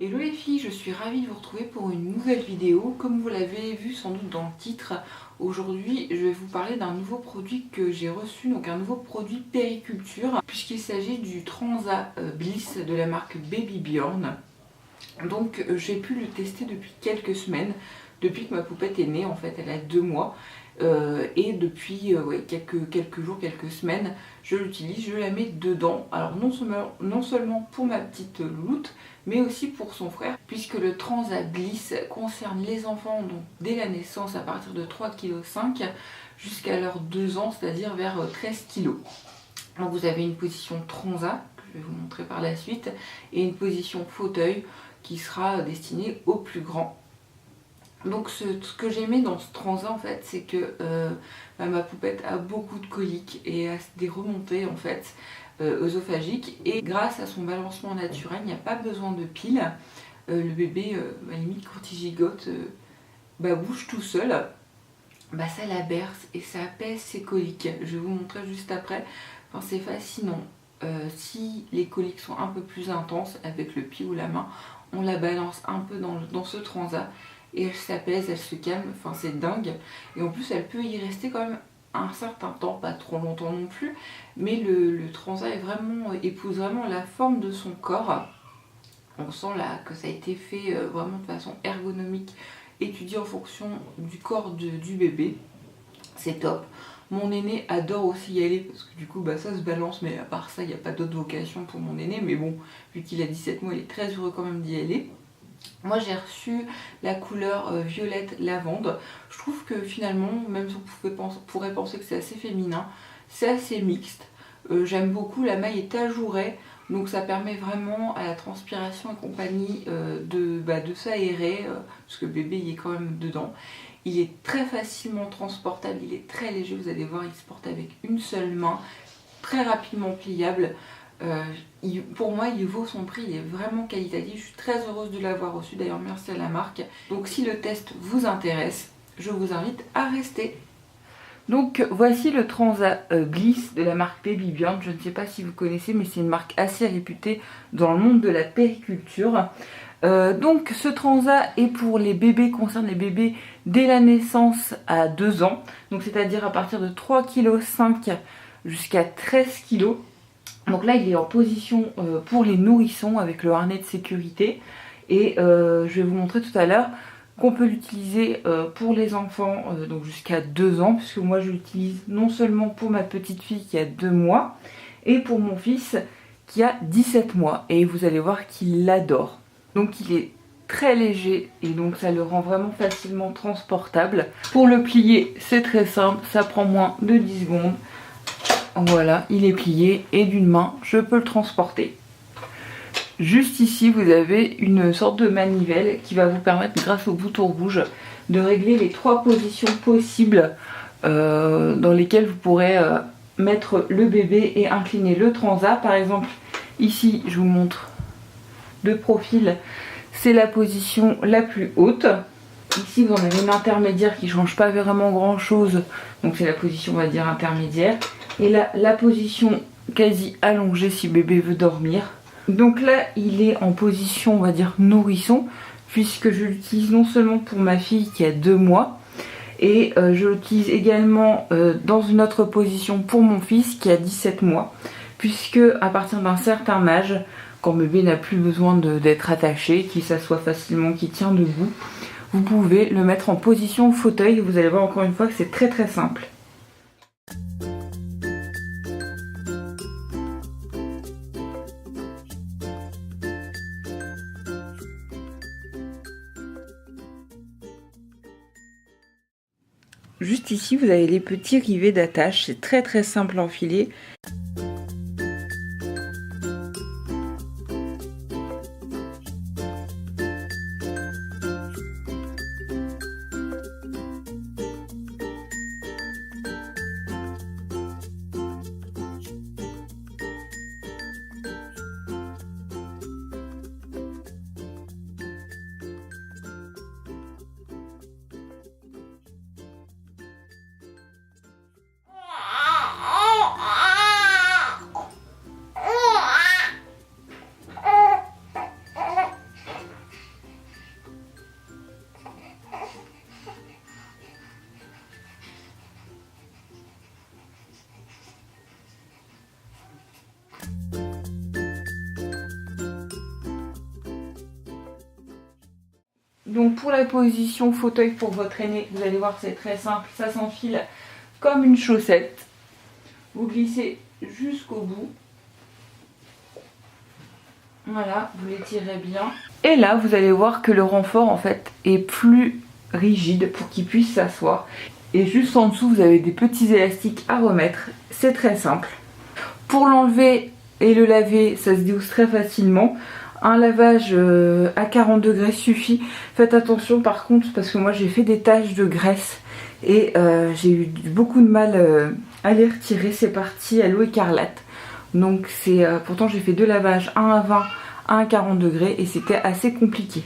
Hello les filles, je suis ravie de vous retrouver pour une nouvelle vidéo. Comme vous l'avez vu sans doute dans le titre, aujourd'hui je vais vous parler d'un nouveau produit que j'ai reçu, donc un nouveau produit périculture, puisqu'il s'agit du Transat Bliss de la marque Baby Bjorn. Donc j'ai pu le tester depuis quelques semaines, depuis que ma poupette est née en fait, elle a 2 mois. Et depuis quelques jours, quelques semaines, je l'utilise, je la mets dedans. Alors non seulement pour ma petite louloute, mais aussi pour son frère, puisque le Transat Bliss concerne les enfants donc dès la naissance à partir de 3,5 kg jusqu'à leurs 2 ans, c'est-à-dire vers 13 kg. Donc vous avez une position Transat, que je vais vous montrer par la suite, et une position fauteuil qui sera destinée aux plus grands. Donc ce que j'aimais dans ce Transat en fait, c'est que ma poupette a beaucoup de coliques et a des remontées en fait œsophagiques, et grâce à son balancement naturel, il n'y a pas besoin de pile. Le bébé, à la limite quand il gigote, bouge tout seul. Ça la berce et ça apaise ses coliques. Je vais vous montrer juste après. Enfin, c'est fascinant. Si les coliques sont un peu plus intenses avec le pied ou la main, on la balance un peu dans ce Transat et elle s'apaise, elle se calme, enfin c'est dingue. Et en plus elle peut y rester quand même un certain temps, pas trop longtemps non plus, mais le Transat épouse vraiment la forme de son corps. On sent là que ça a été fait vraiment de façon ergonomique, étudié en fonction du corps du bébé. C'est top. Mon aîné adore aussi y aller parce que du coup ça se balance, mais à part ça il n'y a pas d'autre vocation pour mon aîné, mais bon, vu qu'il a 17 mois il est très heureux quand même d'y aller. Moi j'ai reçu la couleur violette lavande. Je trouve que finalement, même si on pourrait penser que c'est assez féminin, c'est assez mixte. J'aime beaucoup, la maille est ajourée, donc ça permet vraiment à la transpiration et compagnie de s'aérer, parce que le bébé il est quand même dedans. Il est très facilement transportable, il est très léger, vous allez voir, il se porte avec une seule main, très rapidement pliable. Pour moi il vaut son prix, il est vraiment qualitatif, je suis très heureuse de l'avoir reçu, d'ailleurs merci à la marque. Donc si le test vous intéresse, je vous invite à rester. Donc voici le Transat Bliss de la marque Baby Bjorn. Je ne sais pas si vous connaissez, mais c'est une marque assez réputée dans le monde de la périculture. Donc ce Transat est pour les bébés, concerne les bébés dès la naissance à 2 ans, donc c'est-à-dire à partir de 3,5 kg jusqu'à 13 kg. Donc là il est en position pour les nourrissons avec le harnais de sécurité, et je vais vous montrer tout à l'heure qu'on peut l'utiliser pour les enfants donc jusqu'à 2 ans, puisque moi je l'utilise non seulement pour ma petite fille qui a 2 mois et pour mon fils qui a 17 mois, et vous allez voir qu'il l'adore. Donc il est très léger et donc ça le rend vraiment facilement transportable. Pour le plier c'est très simple, ça prend moins de 10 secondes. Voilà, il est plié et d'une main je peux le transporter. Juste ici vous avez une sorte de manivelle qui va vous permettre, grâce au bouton rouge, de régler les 3 positions possibles dans lesquelles vous pourrez mettre le bébé et incliner le Transat. Par exemple ici je vous montre de profil, c'est la position la plus haute. Ici vous en avez une intermédiaire qui ne change pas vraiment grand chose, donc c'est la position on va dire intermédiaire, et là la position quasi allongée si bébé veut dormir. Donc là il est en position on va dire nourrisson, puisque je l'utilise non seulement pour ma fille qui a 2 mois, et je l'utilise également dans une autre position pour mon fils qui a 17 mois, puisque à partir d'un certain âge, quand bébé n'a plus besoin d'être attaché, qu'il s'assoit facilement, qu'il tient debout, vous pouvez le mettre en position fauteuil. Vous allez voir encore une fois que c'est très très simple. Juste ici vous avez les petits rivets d'attache, c'est très très simple à enfiler. Donc pour la position fauteuil pour votre aîné, vous allez voir c'est très simple, ça s'enfile comme une chaussette. Vous glissez jusqu'au bout. Voilà, vous l'étirez bien. Et là vous allez voir que le renfort en fait est plus rigide pour qu'il puisse s'asseoir. Et juste en dessous vous avez des petits élastiques à remettre, c'est très simple. Pour l'enlever et le laver, ça se déhousse très facilement. Un lavage à 40 degrés suffit. Faites attention par contre parce que moi j'ai fait des taches de graisse et j'ai eu beaucoup de mal à les retirer. C'est parti à l'eau écarlate. Donc c'est pourtant j'ai fait 2 lavages, un à 20, un à 40 degrés et c'était assez compliqué.